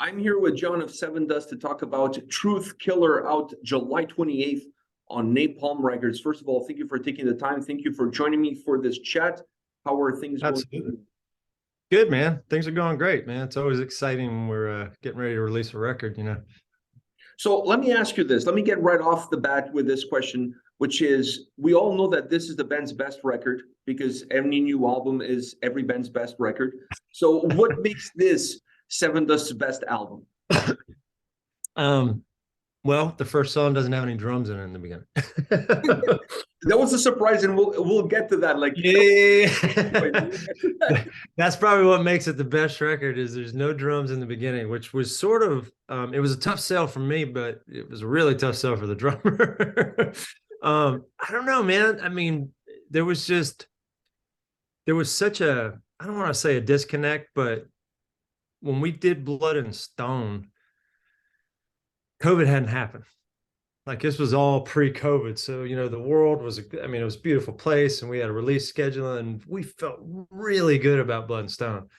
I'm here with John of Sevendust to talk about Truth Killer out July 28th on Napalm Records. First of all, thank you for taking the time. Thank you for joining me for this chat. How are things going? Absolutely. Good, man. Things are going great, man. It's always exciting when we're getting ready to release a record. So let me ask you this. Let me get right off the bat with this question, which is, we all know that this is the band's best record because any new album is every band's best record. So what makes this Sevendust's best album? Well, the first song doesn't have any drums in it in the beginning. That was a surprise, and we'll get to that. Like, yeah, that's probably what makes it the best record. Is there's no drums in the beginning, which was sort of it was a tough sell for me, but it was a really tough sell for the drummer. I don't know, man. I mean, there was such a, I don't want to say a disconnect, but when we did Blood and Stone, COVID hadn't happened. Like, this was all pre-COVID. So, the world was, it was a beautiful place, and we had a release schedule, and we felt really good about Blood and Stone.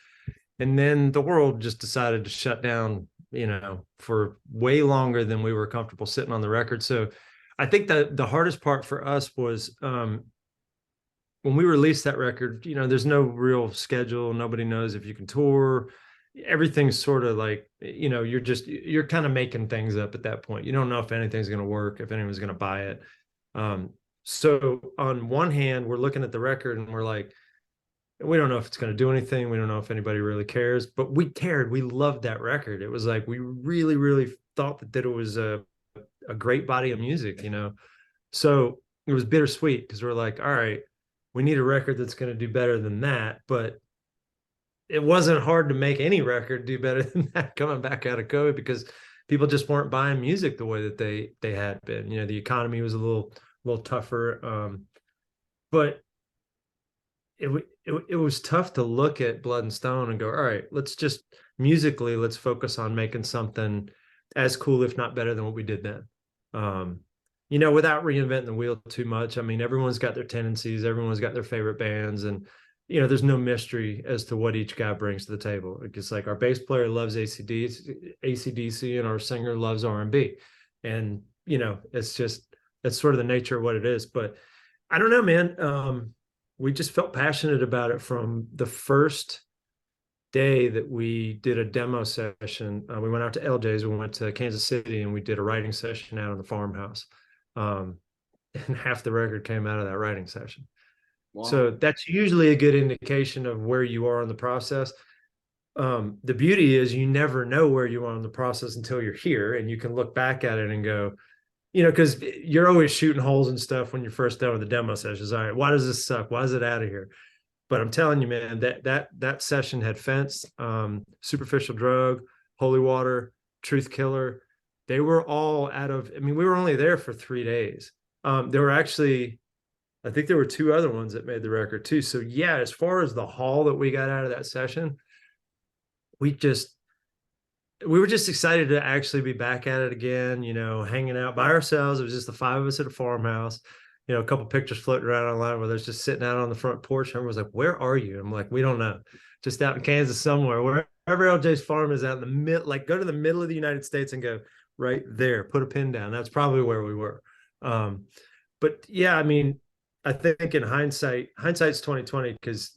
And then the world just decided to shut down, for way longer than we were comfortable sitting on the record. So I think that the hardest part for us was when we released that record, there's no real schedule. Nobody knows if you can tour. Everything's sort of like, you're kind of making things up at that point. You don't know if anything's going to work, if anyone's going to buy it. So on one hand, we're looking at the record and we're like, we don't know if it's going to do anything. We don't know if anybody really cares, but we cared. We loved that record. It was like, we really, really thought that it was a great body of music, So it was bittersweet because we're like, all right, we need a record that's going to do better than that. But it wasn't hard to make any record do better than that coming back out of COVID, because people just weren't buying music the way that they had been. The economy was a little tougher, but it was tough to look at Blood and Stone and go, all right, let's focus on making something as cool, if not better, than what we did then. Without reinventing the wheel too much. Everyone's got their tendencies, everyone's got their favorite bands, and there's no mystery as to what each guy brings to the table. It's like our bass player loves AC/DC, and our singer loves R&B. And, it's sort of the nature of what it is. But I don't know, man. We just felt passionate about it from the first day that we did a demo session. We went out to LJ's, we went to Kansas City, and we did a writing session out on the farmhouse. And half the record came out of that writing session. Wow. So that's usually a good indication of where you are in the process. The beauty is you never know where you are in the process until you're here, and you can look back at it and go, because you're always shooting holes and stuff when you're first done with the demo sessions. All right, why does this suck? Why is it out of here? But I'm telling you, man, that session had Fence, Superficial Drug, Holy Water, Truth Killer. They were all out of, we were only there for 3 days. There were actually, I think there were 2 other ones that made the record too. So yeah, as far as the haul that we got out of that session, we were just excited to actually be back at it again, hanging out by ourselves. It was just the 5 of us at a farmhouse, a couple pictures floating around online where there's just sitting out on the front porch. And everyone's like, where are you? I'm like, we don't know. Just out in Kansas somewhere, wherever LJ's farm is, out in the middle, like go to the middle of the United States and go right there, put a pin down. That's probably where we were. But yeah, I think in hindsight's 2020, because,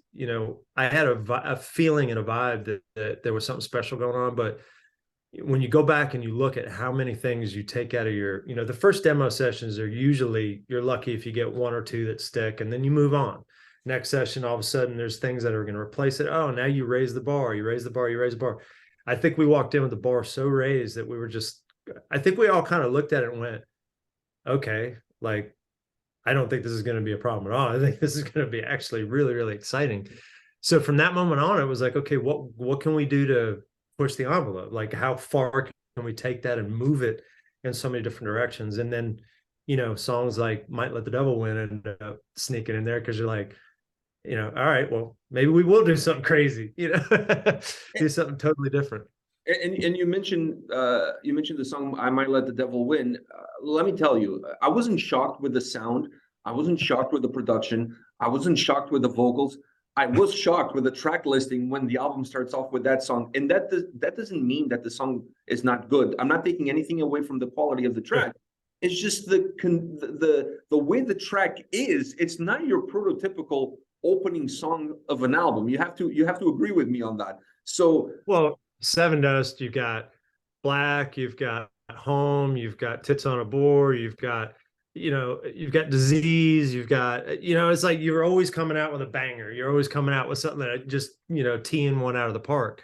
I had a feeling and a vibe that there was something special going on. But when you go back and you look at how many things you take out of your, the first demo sessions are usually, you're lucky if you get 1 or 2 that stick, and then you move on. Next session, all of a sudden there's things that are going to replace it. Oh, now you raise the bar, you raise the bar, you raise the bar. I think we walked in with the bar so raised that we were I think we all kind of looked at it and went, okay, like, I don't think this is going to be a problem at all. I think this is going to be actually really, really exciting. So from that moment on, it was like, okay, what can we do to push the envelope? Like, how far can we take that and move it in so many different directions? And then, songs like Might Let the Devil Win end up sneaking in there, because you're like, all right, well, maybe we will do something crazy, do something totally different. And you mentioned the song "I Might Let the Devil Win." Let me tell you, I wasn't shocked with the sound. I wasn't shocked with the production. I wasn't shocked with the vocals. I was shocked with the track listing when the album starts off with that song, and that doesn't mean that the song is not good. I'm not taking anything away from the quality of the track. It's just the way the track is. It's not your prototypical opening song of an album. You have to agree with me on that. So, well, Sevendust, you've got Black, you've got Home, you've got Tits on a Board, you've got, you've got Disease, you've got, it's like you're always coming out with a banger. You're always coming out with something that just, teeing one out of the park.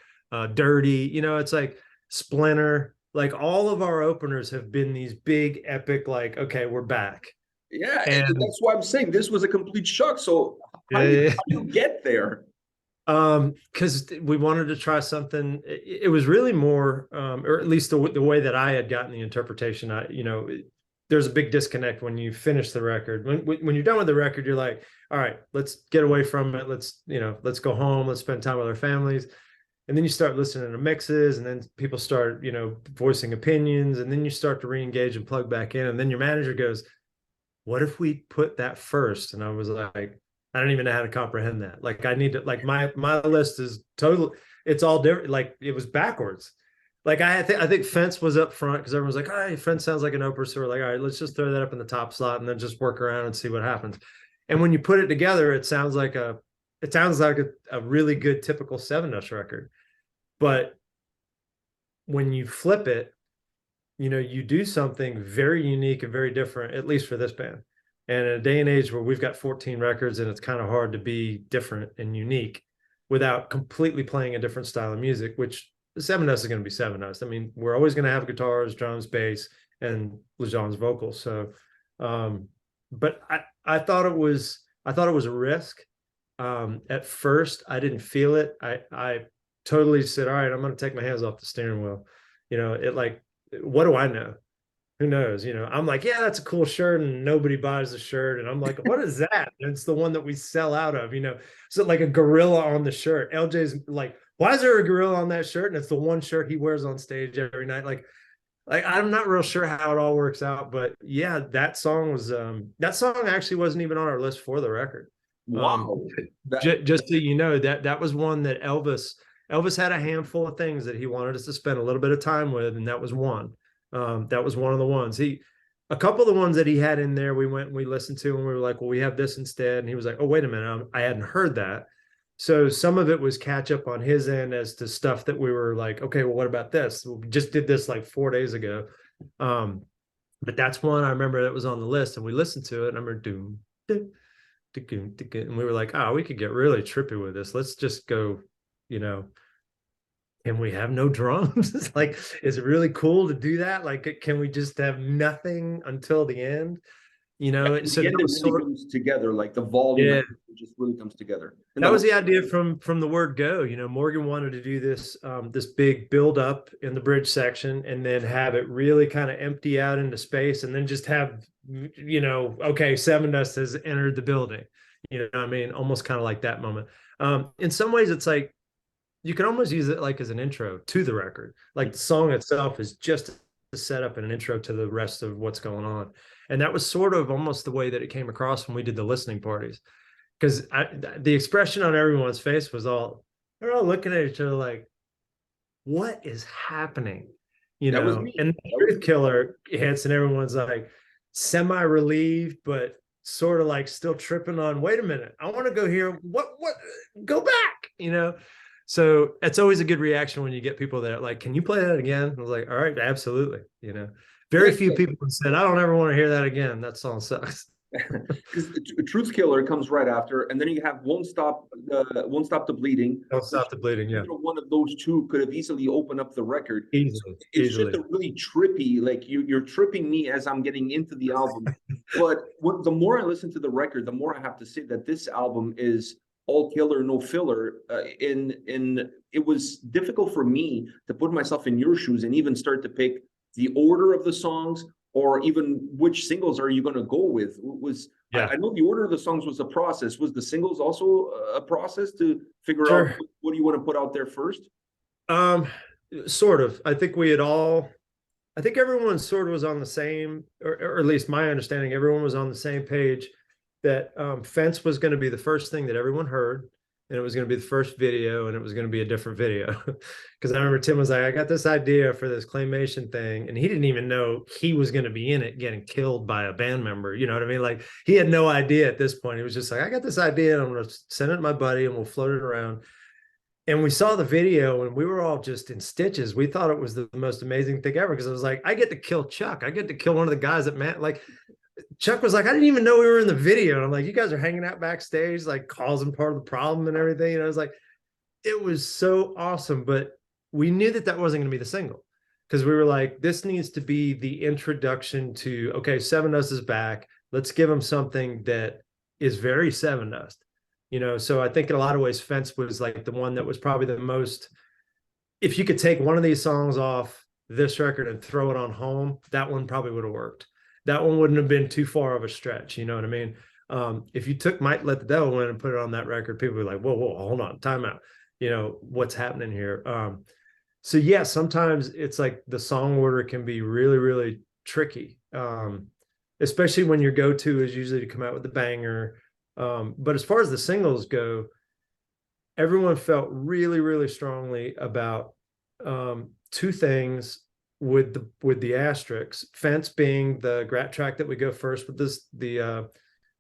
Dirty, it's like Splinter. Like all of our openers have been these big epic, like, okay, we're back. yeah, And that's why I'm saying this was a complete shock. So how do you get there? Because we wanted to try something. It was really more, or at least the way that I had gotten the interpretation. There's a big disconnect when you finish the record. When you're done with the record, you're like, all right, let's get away from it. Let's go home. Let's spend time with our families. And then you start listening to mixes, and then people start, voicing opinions, and then you start to re-engage and plug back in. And then your manager goes, what if we put that first? And I was like, I don't even know how to comprehend that. Like I need to, like my list is total. It's all different. Like it was backwards. Like I think Fence was up front because everyone's like, all right, Fence sounds like an opener. So we're like, all right, let's just throw that up in the top slot and then just work around and see what happens. And when you put it together, it sounds like a really good typical Sevendust record. But when you flip it, you do something very unique and very different, at least for this band. And in a day and age where we've got 14 records and it's kind of hard to be different and unique without completely playing a different style of music, which Sevendust is going to be Sevendust. I mean, we're always going to have guitars, drums, bass, and Lejean's vocals. So, but I thought it was a risk. At first, I didn't feel it. I totally said, all right, I'm going to take my hands off the steering wheel. What do I know? Who knows? I'm like, yeah, that's a cool shirt, and nobody buys the shirt. And I'm like, what is that? And it's the one that we sell out of, So like a gorilla on the shirt. LJ's like, why is there a gorilla on that shirt? And it's the one shirt he wears on stage every night. Like I'm not real sure how it all works out, but yeah, that song actually wasn't even on our list for the record. Wow. Just so you know, that was one that Elvis had a handful of things that he wanted us to spend a little bit of time with, and that was one. That was one of the ones. A couple of the ones that he had in there, we went and we listened to, and we were like, well, we have this instead. And he was like, oh, wait a minute, I hadn't heard that. So some of it was catch up on his end as to stuff that we were like, okay, well, what about this? We just did this like 4 days ago. But that's one I remember that was on the list, and we listened to it, and I remember and we were like, oh, we could get really trippy with this. Let's just go, can we have no drums? It's like, is it really cool to do that? Like, can we just have nothing until the end? So the end it really comes together, like the volume just really comes together. And that was the idea from the word go. Morgan wanted to do this this big build up in the bridge section, and then have it really kind of empty out into space, and then just have, okay, Sevendust has entered the building. Almost kind of like that moment. In some ways, it's like you can almost use it like as an intro to the record. Like the song itself is just a setup and an intro to the rest of what's going on. And that was sort of almost the way that it came across when we did the listening parties. Because the expression on everyone's face was they're all looking at each other like, what is happening? And the Truth Killer hits, and everyone's like semi-relieved, but sort of like still tripping on, wait a minute, I want to go here. What, go back, So it's always a good reaction when you get people that are like, can you play that again? I was like, all right, absolutely. Very few people have said, I don't ever want to hear that again. That song sucks. Because Truth Killer comes right after, and then you have Won't Stop the Bleeding. Don't Stop the Bleeding, yeah. One of those two could have easily opened up the record. Easily. Just a really trippy, like you're tripping me as I'm getting into the album. But the more I listen to the record, the more I have to say that this album is all killer, no filler. It was difficult for me to put myself in your shoes and even start to pick the order of the songs, or even which singles are you going to go with. I know the order of the songs was a process. Was the singles also a process to figure out what do you want to put out there first? Sort of. I think everyone sort of was on the same, or at least my understanding, everyone was on the same page that Fence was going to be the first thing that everyone heard. and it was going to be the first video, and it was going to be a different video. Because I remember Tim was like, I got this idea for this claymation thing, and he didn't even know he was going to be in it getting killed by a band member. You know what I mean? Like, he had no idea at this point. He was just like, I got this idea, and I'm going to send it to my buddy, and we'll float it around. And we saw the video, and we were all just in stitches. We thought it was the most amazing thing ever, because it was like, I get to kill Chuck. I get to kill one of the guys that like, Chuck was like, I didn't even know we were in the video. And I'm like, you guys are hanging out backstage, like causing part of the problem and everything. And I was like, it was so awesome. But we knew that that wasn't going to be the single, because we were like, this needs to be the introduction to, okay, Sevendust is back. Let's give them something that is very Sevendust. You know, so I think in a lot of ways, Fence was like the one that was probably the most, if you could take one of these songs off this record and throw it on Home, that one probably would have worked. That one wouldn't have been too far of a stretch. You know what I mean? If you took Might Let the Devil Win and put it on that record, people would be like, whoa, hold on, time out. You know, what's happening here? So yeah, sometimes it's like the song order can be really, really tricky. Especially when your go-to is usually to come out with the banger. But as far as the singles go, everyone felt really, really strongly about two things with the asterisks. Fence being the Grat track that we go first with the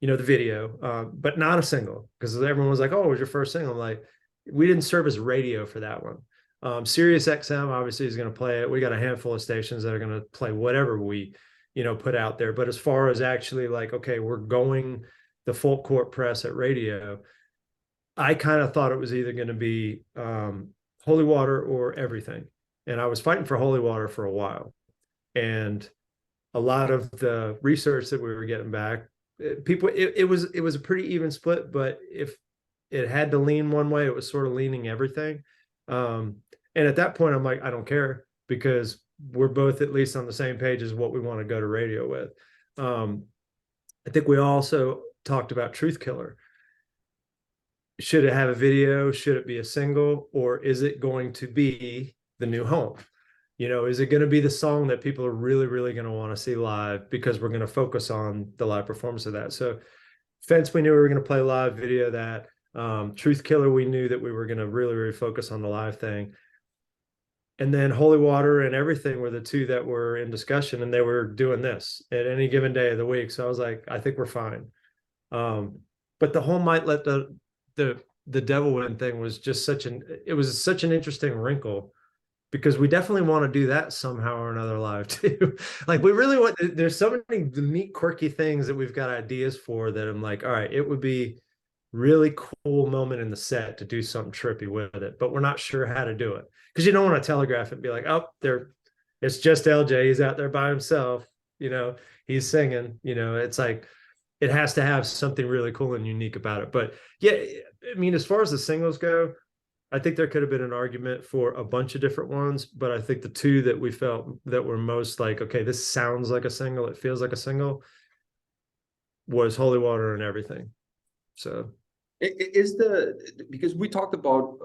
video, but not a single, because everyone was like, oh, it was your first single. I'm like, we didn't serve as radio for that one. Sirius XM obviously is going to play it. We got a handful of stations that are going to play whatever we put out there. But as far as actually like, okay, we're going the full court press at radio, I kind of thought it was either going to be Holy Water or Everything. And I was fighting for Holy Water for a while. And a lot of the research that we were getting back, it was a pretty even split, but if it had to lean one way, it was sort of leaning Everything. And at that point, I'm like, I don't care, because we're both at least on the same page as what we want to go to radio with. I think we also talked about Truth Killer. Should it have a video? Should it be a single? Or is it going to be the new Home? Is it going to be the song that people are really, really going to want to see live, because we're going to focus on the live performance of that? So Fence, we knew we were going to play live, video that. Truth Killer, we knew that we were going to really, really focus on the live thing. And then Holy Water and Everything were the two that were in discussion, and they were doing this at any given day of the week. So I was like, I think we're fine. But the whole Might Let the Devil Win thing was just such an interesting wrinkle, because we definitely want to do that somehow or another live too. Like, we really want, there's so many neat, quirky things that we've got ideas for, that I'm like, all right, it would be really cool moment in the set to do something trippy with it, but we're not sure how to do it, because you don't want to telegraph it and be like, oh, it's just LJ, he's out there by himself, he's singing. It's like, it has to have something really cool and unique about it. But yeah, I mean, as far as the singles go, I think there could have been an argument for a bunch of different ones, but I think the two that we felt that were most like, okay, this sounds like a single, it feels like a single, was Holy Water and Everything. So because we talked about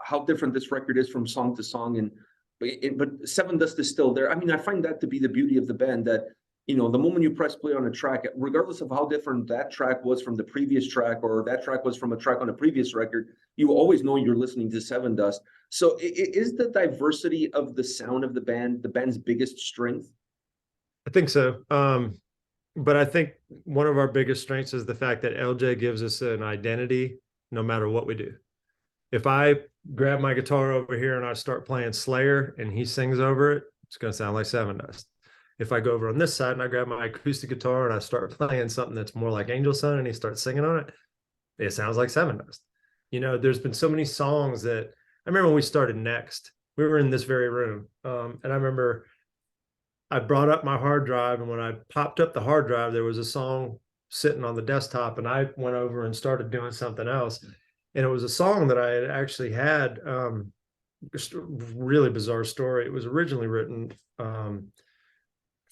how different this record is from song to song, but Sevendust is still there. I mean, I find that to be the beauty of the band, that the moment you press play on a track, regardless of how different that track was from the previous track, or that track was from a track on a previous record, you always know you're listening to Sevendust. So is the diversity of the sound of the band's biggest strength? I think so. But I think one of our biggest strengths is the fact that LJ gives us an identity no matter what we do. If I grab my guitar over here and I start playing Slayer and he sings over it, it's going to sound like Sevendust. If I go over on this side and I grab my acoustic guitar and I start playing something that's more like Angel Sun and he starts singing on it, it sounds like Sevendust. There's been so many songs that I remember when we started Next, we were in this very room. And I remember I brought up my hard drive, and when I popped up the hard drive, there was a song sitting on the desktop, and I went over and started doing something else. And it was a song that I had actually had, just a really bizarre story. It was originally written,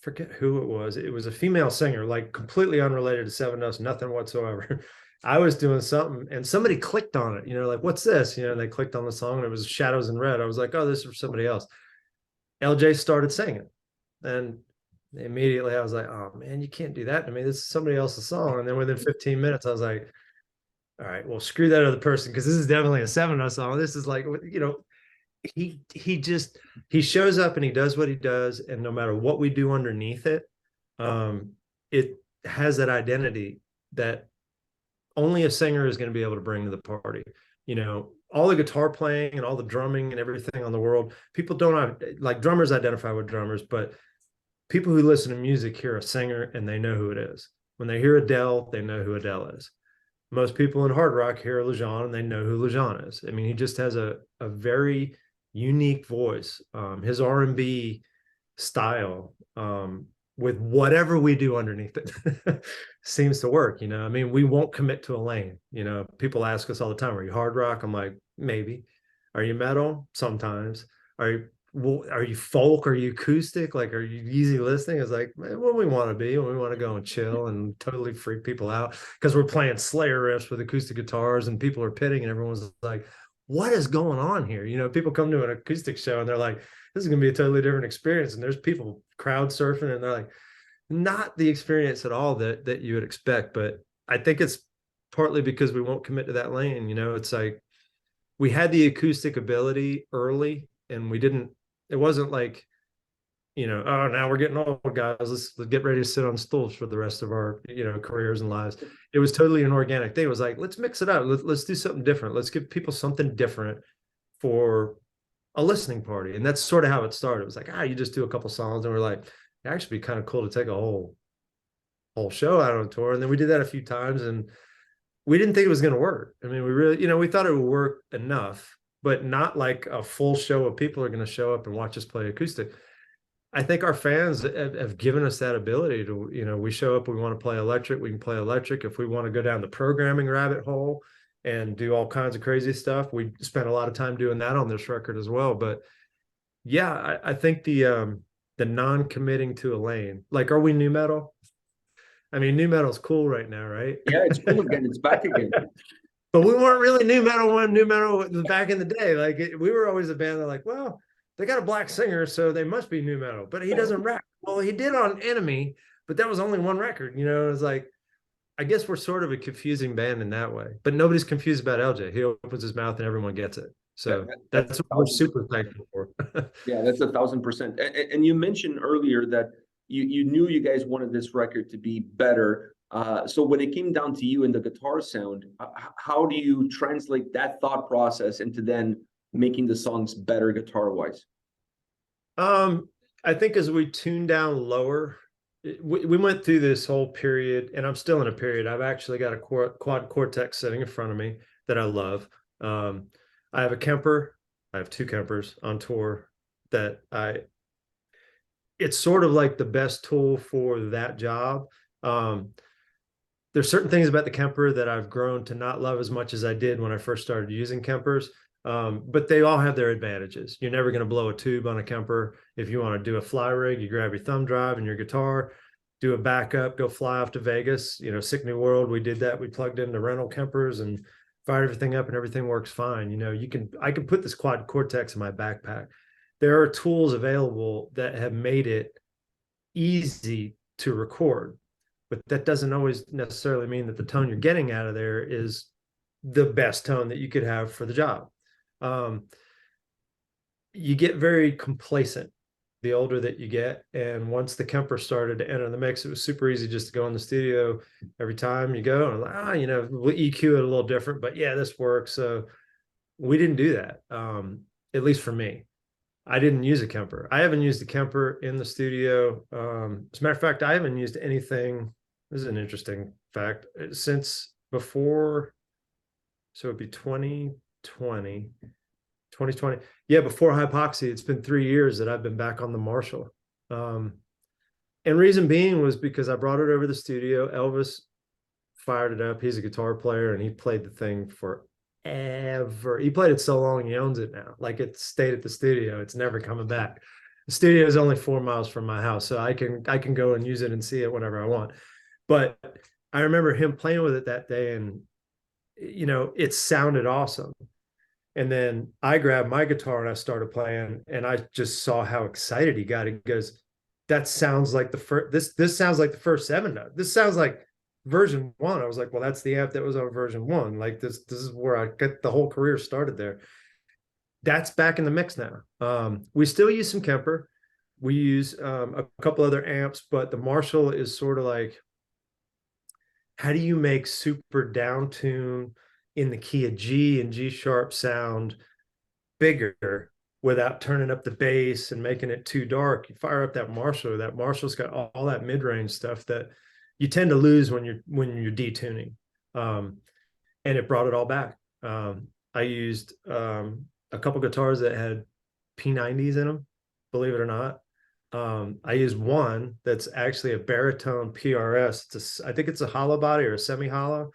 forget who it was. It was a female singer, like completely unrelated to Sevendust, nothing whatsoever. I was doing something and somebody clicked on it, like, what's this? And they clicked on the song and it was Shadows in Red. I was like, oh, this is for somebody else. LJ started singing. And immediately I was like, oh man, you can't do that to me. This is somebody else's song. And then within 15 minutes, I was like, all right, well, screw that other person, because this is definitely a Sevendust song. This is like, he shows up and he does what he does, and no matter what we do underneath it, it has that identity that only a singer is going to be able to bring to the party. All the guitar playing and all the drumming and everything on the world, people don't like drummers identify with drummers, but people who listen to music hear a singer and they know who it is. When they hear Adele, they know who Adele is. Most people in hard rock hear Lejeune and they know who Lejeune is. I mean, he just has a very unique voice. His R&B style, with whatever we do underneath it, seems to work. I mean, we won't commit to a lane. People ask us all the time, are you hard rock? I'm like, maybe. Are you metal? Sometimes. Are you folk? Are you acoustic? Like, are you easy listening? It's like, man, when we want to be, when we want to go and chill and totally freak people out, because we're playing Slayer riffs with acoustic guitars and people are pitting and everyone's like, what is going on here? People come to an acoustic show and they're like, this is going to be a totally different experience. And there's people crowd surfing and they're like, not the experience at all that you would expect. But I think it's partly because we won't commit to that lane. It's like we had the acoustic ability early and it wasn't like, oh, now we're getting old, guys. Let's get ready to sit on stools for the rest of our, careers and lives. It was totally an organic thing. It was like, let's mix it up. Let's do something different. Let's give people something different for a listening party. And that's sort of how it started. It was like, you just do a couple songs, and we're like, it'd actually be kind of cool to take a whole show out on tour. And then we did that a few times, and we didn't think it was going to work. I mean, we really, we thought it would work enough, but not like a full show of people are going to show up and watch us play acoustic. I think our fans have given us that ability to, we show up, we want to play electric, we can play electric. If we want to go down the programming rabbit hole and do all kinds of crazy stuff, we spent a lot of time doing that on this record as well. But yeah, I think the non-committing to a lane, like, are we new metal? I mean, new metal's cool right now, right? Yeah, it's cool again. It's back again. But we weren't really new metal back in the day. Like, we were always a band that, like, well, they got a black singer, so they must be new metal, but he doesn't rap. Well, he did on Enemy, but that was only one record. It's like, I guess we're sort of a confusing band in that way, but nobody's confused about LJ. He opens his mouth and everyone gets it. So that's what we're super thankful for. Yeah, that's 1,000%. And you mentioned earlier that you knew you guys wanted this record to be better. So when it came down to you and the guitar sound, how do you translate that thought process into then making the songs better guitar wise? I think as we tune down lower, we went through this whole period, and I'm still in a period. I've actually got a quad Cortex sitting in front of me that I love. I have a Kemper. I have two Kempers on tour that it's sort of like the best tool for that job. There's certain things about the Kemper that I've grown to not love as much as I did when I first started using Kempers. But they all have their advantages. You're never going to blow a tube on a Kemper. If you want to do a fly rig, you grab your thumb drive and your guitar, do a backup, go fly off to Vegas. Sick New World, we did that. We plugged in the rental Kempers and fired everything up, and everything works fine. I can put this quad Cortex in my backpack. There are tools available that have made it easy to record, but that doesn't always necessarily mean that the tone you're getting out of there is the best tone that you could have for the job. You get very complacent the older that you get. And once the Kemper started to enter the mix, it was super easy just to go in the studio every time you go and like, we'll EQ it a little different, but yeah, this works. So we didn't do that. At least for me, I didn't use a Kemper. I haven't used a Kemper in the studio. As a matter of fact, I haven't used anything. This is an interesting fact, since before. So it'd be 2020. Yeah, before Hypoxia, it's been 3 years that I've been back on the Marshall. And reason being was because I brought it over to the studio. Elvis fired it up. He's a guitar player, and he played the thing forever. He played it so long, he owns it now. Like, it stayed at the studio. It's never coming back. The studio is only 4 miles from my house, so I can go and use it and see it whenever I want. But I remember him playing with it that day, and it sounded awesome. And then I grabbed my guitar and I started playing, and I just saw how excited he got. He goes, that sounds like the first, this sounds like the first Sevendust. This sounds like version 1. I was like, well, that's the amp that was on version 1. Like this is where I get the whole career started there. That's back in the mix now. We still use some Kemper. We use a couple other amps, but the Marshall is sort of like, how do you make super down tune in the key of G and G sharp sound bigger without turning up the bass and making it too dark? You fire up that Marshall's got all that mid-range stuff that you tend to lose when you're detuning. And it brought it all back. I used a couple guitars that had P90s in them, believe it or not. I used one that's actually a baritone PRS. I think it's a hollow body or a semi-hollow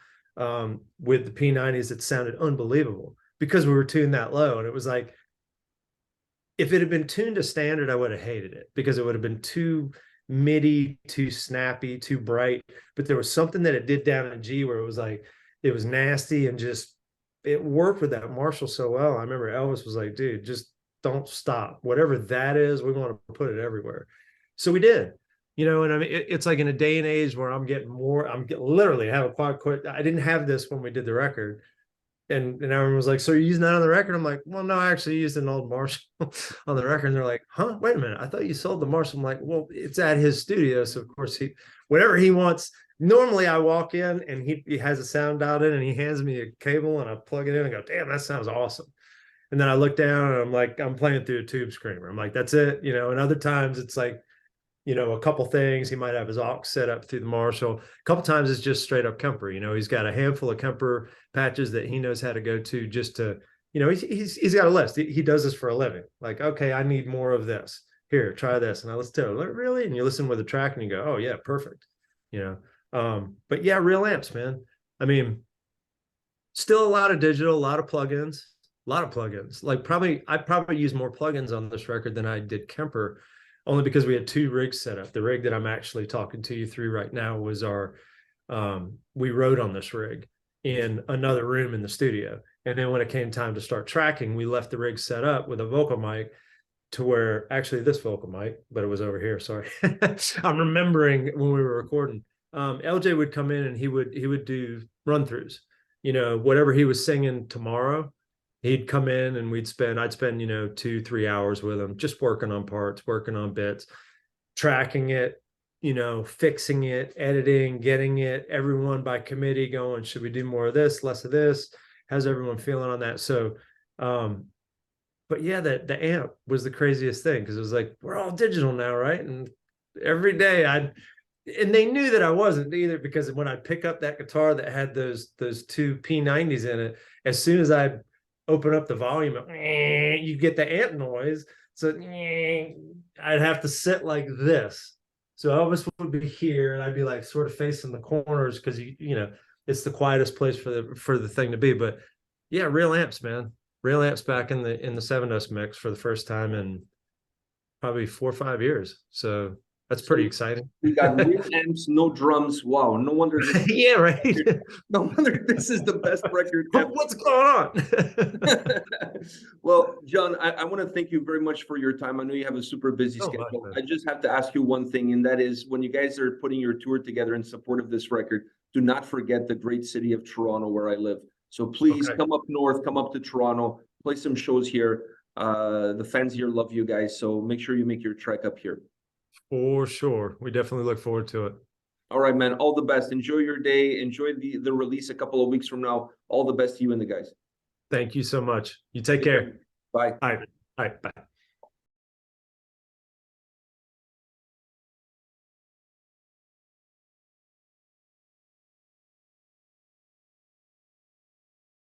with the P90s. It sounded unbelievable because we were tuned that low. And it was like, if it had been tuned to standard, I would have hated it because it would have been too MIDI, too snappy, too bright. But there was something that it did down in G where it was like, it was nasty and just, it worked with that Marshall so well. I remember Elvis was like, dude, just don't stop. Whatever that is, we want to put it everywhere. So we did, and I mean, it's like in a day and age where literally I have a quad. I didn't have this when we did the record. And everyone was like, so you're using that on the record? I'm like, well, no, I actually used an old Marshall on the record. And they're like, huh, wait a minute. I thought you sold the Marshall. I'm like, well, it's at his studio. So of course whatever he wants. Normally I walk in and he has a sound dialed in and he hands me a cable and I plug it in and go, damn, that sounds awesome. And then I look down and I'm like, I'm playing through a tube screamer. I'm like, that's it. And other times it's like, a couple things. He might have his aux set up through the Marshall. A couple times it's just straight up Kemper. He's got a handful of Kemper patches that he knows how to go to just to, he's got a list. He does this for a living. Like, okay, I need more of this. Here, try this. And I listen to it. Really? And you listen with a track and you go, oh yeah, perfect. But yeah, real amps, man. I mean, still a lot of digital, a lot of plugins. Like I probably use more plugins on this record than I did Kemper, only because we had 2 rigs set up. The rig that I'm actually talking to you through right now was we wrote on this rig in another room in the studio. And then when it came time to start tracking, we left the rig set up with a vocal mic to where actually this vocal mic, but it was over here. Sorry. I'm remembering when we were recording. LJ would come in and he would do run throughs, whatever he was singing tomorrow. He'd come in and I'd spend 2-3 hours with him, just working on parts, working on bits, tracking it, fixing it, editing, getting it, everyone by committee going, should we do more of this, less of this? How's everyone feeling on that? So, but yeah, the amp was the craziest thing because it was like, we're all digital now, right? And every day and they knew that I wasn't either, because when I pick up that guitar that had those 2 P90s in it, as soon as I open up the volume, you get the amp noise. So I'd have to sit like this. So Elvis would be here and I'd be like sort of facing the corners because it's the quietest place for the thing to be. But yeah, real amps, man. Real amps back in the Sevendust mix for the first time in probably 4 or 5 years. So that's pretty exciting. We got real amps, no drums. Wow, no wonder. Yeah, right. No wonder this is the best record ever. What's going on? Well, John, I want to thank you very much for your time. I know you have a super busy schedule. I just have to ask you one thing, and that is, when you guys are putting your tour together in support of this record, do not forget the great city of Toronto, where I live. So please come up north, come up to Toronto, play some shows here. The fans here love you guys, so make sure you make your trek up here. For sure. We definitely look forward to it. All right, man. All the best. Enjoy your day. Enjoy the release a couple of weeks from now. All the best to you and the guys. Thank you so much. You take care. Bye. All right. Bye.